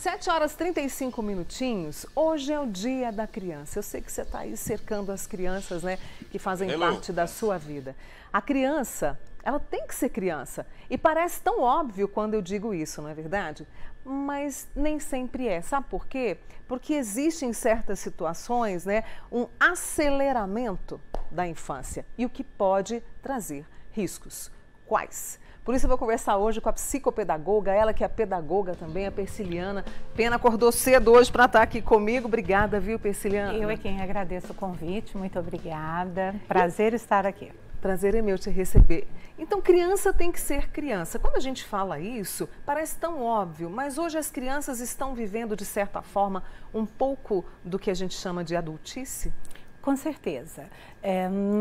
7 horas e 35 minutinhos, hoje é o dia da criança. Eu sei que você está aí cercando as crianças, né, que fazem parte da sua vida. A criança, ela tem que ser criança. E parece tão óbvio quando eu digo isso, não é verdade? Mas nem sempre é. Sabe por quê? Porque existe em certas situações, né, um aceleramento da infância e o que pode trazer riscos. Quais? Por isso eu vou conversar hoje com a psicopedagoga, ela que é pedagoga também, a Persiliana. Pena acordou cedo hoje para estar aqui comigo. Obrigada, viu, Persiliana? Eu é quem agradeço o convite, muito obrigada. Prazer estar aqui. Prazer é meu te receber. Então, criança tem que ser criança. Quando a gente fala isso, parece tão óbvio, mas hoje as crianças estão vivendo, de certa forma, um pouco do que a gente chama de adultice? Com certeza.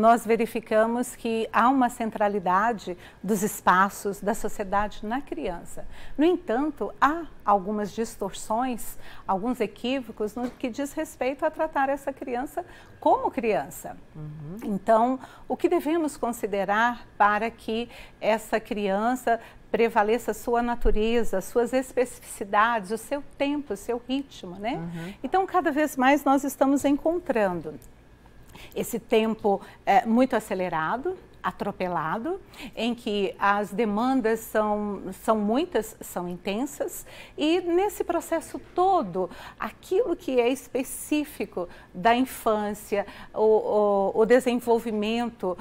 Nós verificamos que há uma centralidade dos espaços da sociedade na criança. No entanto, há algumas distorções, alguns equívocos no que diz respeito a tratar essa criança como criança. Então, o que devemos considerar para que essa criança prevaleça a sua natureza, suas especificidades, o seu tempo, o seu ritmo, né? Então, cada vez mais nós estamos encontrando esse tempo muito acelerado, atropelado, em que as demandas são muitas, são intensas, e nesse processo todo, aquilo que é específico da infância, o desenvolvimento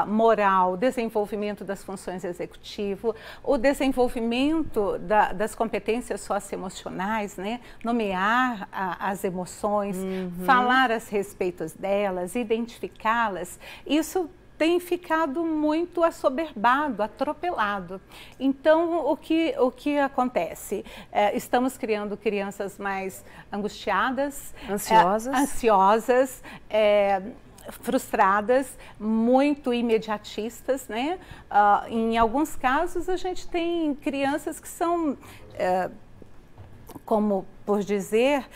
moral, o desenvolvimento das funções executivas, o desenvolvimento das competências socioemocionais, né? Nomear as emoções, falar a respeito delas, identificá-las, isso tem ficado muito assoberbado, atropelado. Então, o que acontece? Estamos criando crianças mais angustiadas, ansiosas, frustradas, muito imediatistas, né? Em alguns casos, a gente tem crianças que são, como por dizer,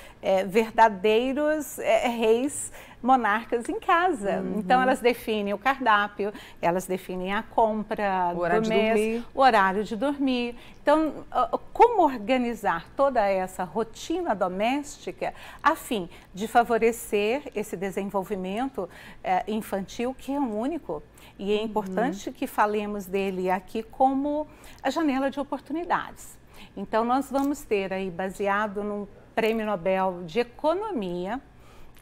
verdadeiros reis, monarcas em casa. Então, elas definem o cardápio, elas definem a compra do mês, o horário de dormir. Então, como organizar toda essa rotina doméstica a fim de favorecer esse desenvolvimento infantil, que é único. E é importante que falemos dele aqui como a janela de oportunidades. Então, nós vamos ter aí, baseado num Prêmio Nobel de Economia,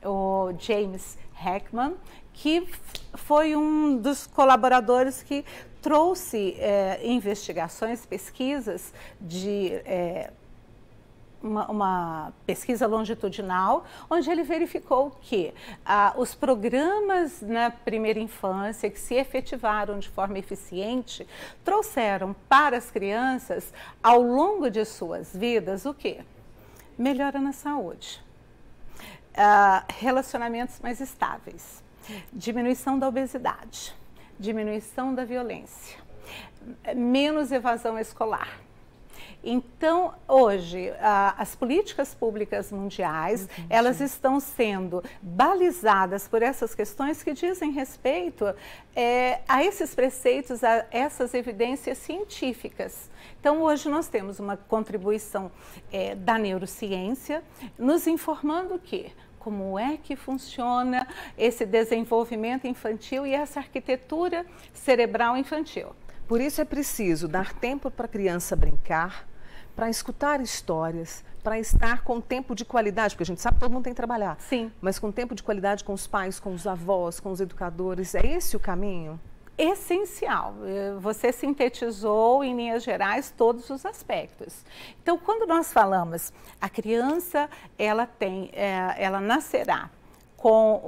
o James Heckman, que foi um dos colaboradores que trouxe investigações, pesquisas de uma pesquisa longitudinal, onde ele verificou que os programas na primeira infância que se efetivaram de forma eficiente trouxeram para as crianças, ao longo de suas vidas, o quê? Melhora na saúde. Relacionamentos mais estáveis, diminuição da obesidade, diminuição da violência, menos evasão escolar. Então, hoje, as políticas públicas mundiais, elas estão sendo balizadas por essas questões que dizem respeito a esses preceitos, a essas evidências científicas. Então, hoje nós temos uma contribuição da neurociência, nos informando que como é que funciona esse desenvolvimento infantil e essa arquitetura cerebral infantil. Por isso é preciso dar tempo para a criança brincar, para escutar histórias, para estar com tempo de qualidade, porque a gente sabe que todo mundo tem que trabalhar. Sim. Mas com tempo de qualidade com os pais, com os avós, com os educadores. É esse o caminho? Essencial. Você sintetizou em linhas gerais todos os aspectos. Então, quando nós falamos, a criança ela nascerá com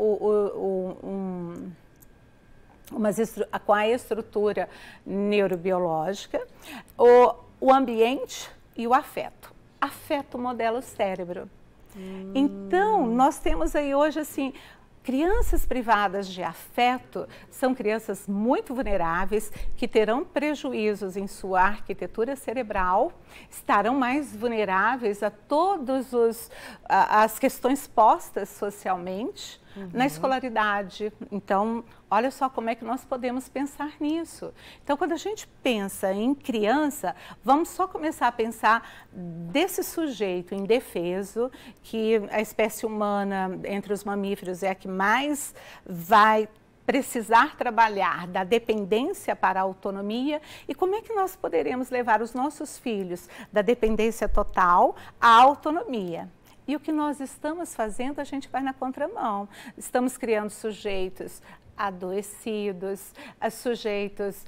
com a estrutura neurobiológica, o ambiente e o afeto. Afeto modela o cérebro. Então, nós temos aí hoje assim, crianças privadas de afeto são crianças muito vulneráveis, que terão prejuízos em sua arquitetura cerebral, estarão mais vulneráveis a todas as questões postas socialmente, na escolaridade. Então, olha só como é que nós podemos pensar nisso. Então, quando a gente pensa em criança, vamos só começar a pensar desse sujeito indefeso, que a espécie humana, entre os mamíferos, é a que mais vai precisar trabalhar da dependência para a autonomia, e como é que nós poderemos levar os nossos filhos da dependência total à autonomia. E o que nós estamos fazendo, a gente vai na contramão. Estamos criando sujeitos adoecidos, sujeitos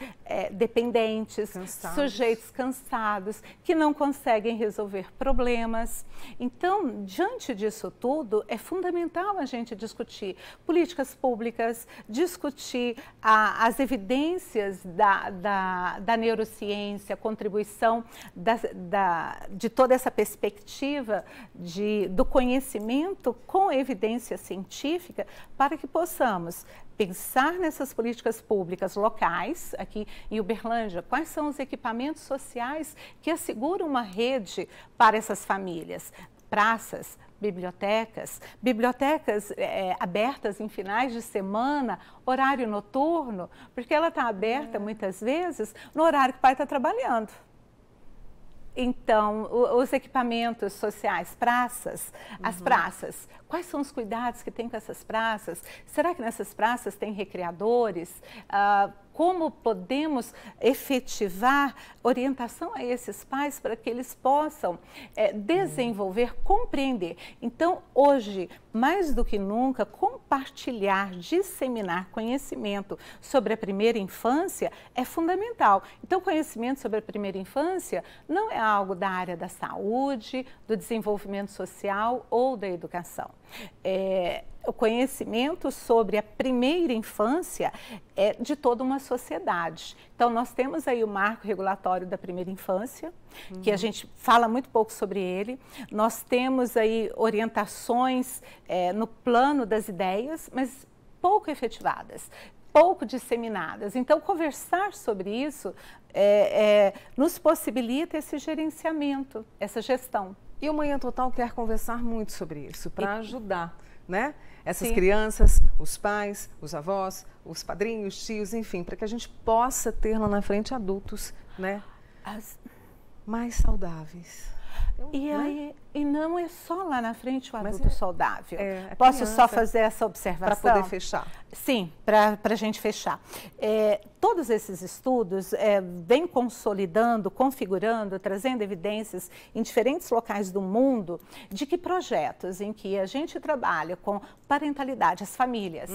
dependentes, sujeitos cansados, que não conseguem resolver problemas. Então, diante disso tudo, é fundamental a gente discutir políticas públicas, discutir as evidências da neurociência, a contribuição de toda essa perspectiva do conhecimento com evidência científica, para que possamos pensar nessas políticas públicas locais, aqui em Uberlândia, quais são os equipamentos sociais que asseguram uma rede para essas famílias. Praças, bibliotecas abertas em finais de semana, horário noturno, porque ela está aberta muitas vezes no horário que o pai está trabalhando. Então, os equipamentos sociais, praças, as praças, quais são os cuidados que tem com essas praças? Será que nessas praças tem recreadores? Como podemos efetivar orientação a esses pais para que eles possam desenvolver, compreender? Então, hoje, mais do que nunca, compartilhar, disseminar conhecimento sobre a primeira infância é fundamental. Então, conhecimento sobre a primeira infância não é algo da área da saúde, do desenvolvimento social ou da educação. O conhecimento sobre a primeira infância é de toda uma sociedade. Então, nós temos aí o marco regulatório da primeira infância, que a gente fala muito pouco sobre ele. Nós temos aí orientações no plano das ideias, mas pouco efetivadas, pouco disseminadas. Então, conversar sobre isso nos possibilita esse gerenciamento, essa gestão. E o Manhã Total quer conversar muito sobre isso, para ajudar, né? Essas crianças, os pais, os avós, os padrinhos, tios, enfim, para que a gente possa ter lá na frente adultos, né? Mais saudáveis. E não é só lá na frente o adulto saudável. Posso só fazer essa observação? Para poder fechar. Sim, para a gente fechar. Todos esses estudos vêm consolidando, configurando, trazendo evidências em diferentes locais do mundo de que projetos em que a gente trabalha com parentalidade, as famílias,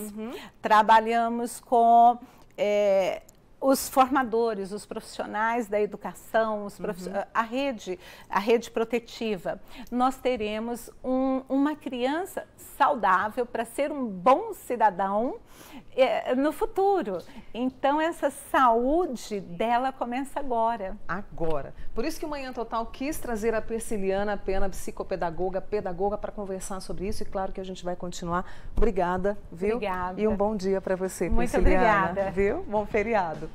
trabalhamos com os formadores, os profissionais da educação, a rede protetiva, nós teremos uma criança saudável para ser um bom cidadão no futuro. Então, essa saúde dela começa agora. Agora. Por isso que o Manhã Total quis trazer a Persiliana Pena, psicopedagoga, pedagoga, para conversar sobre isso. E claro que a gente vai continuar. Obrigada, viu? Obrigada. E um bom dia para você, Muito Persiliana. obrigada. Viu? Bom feriado.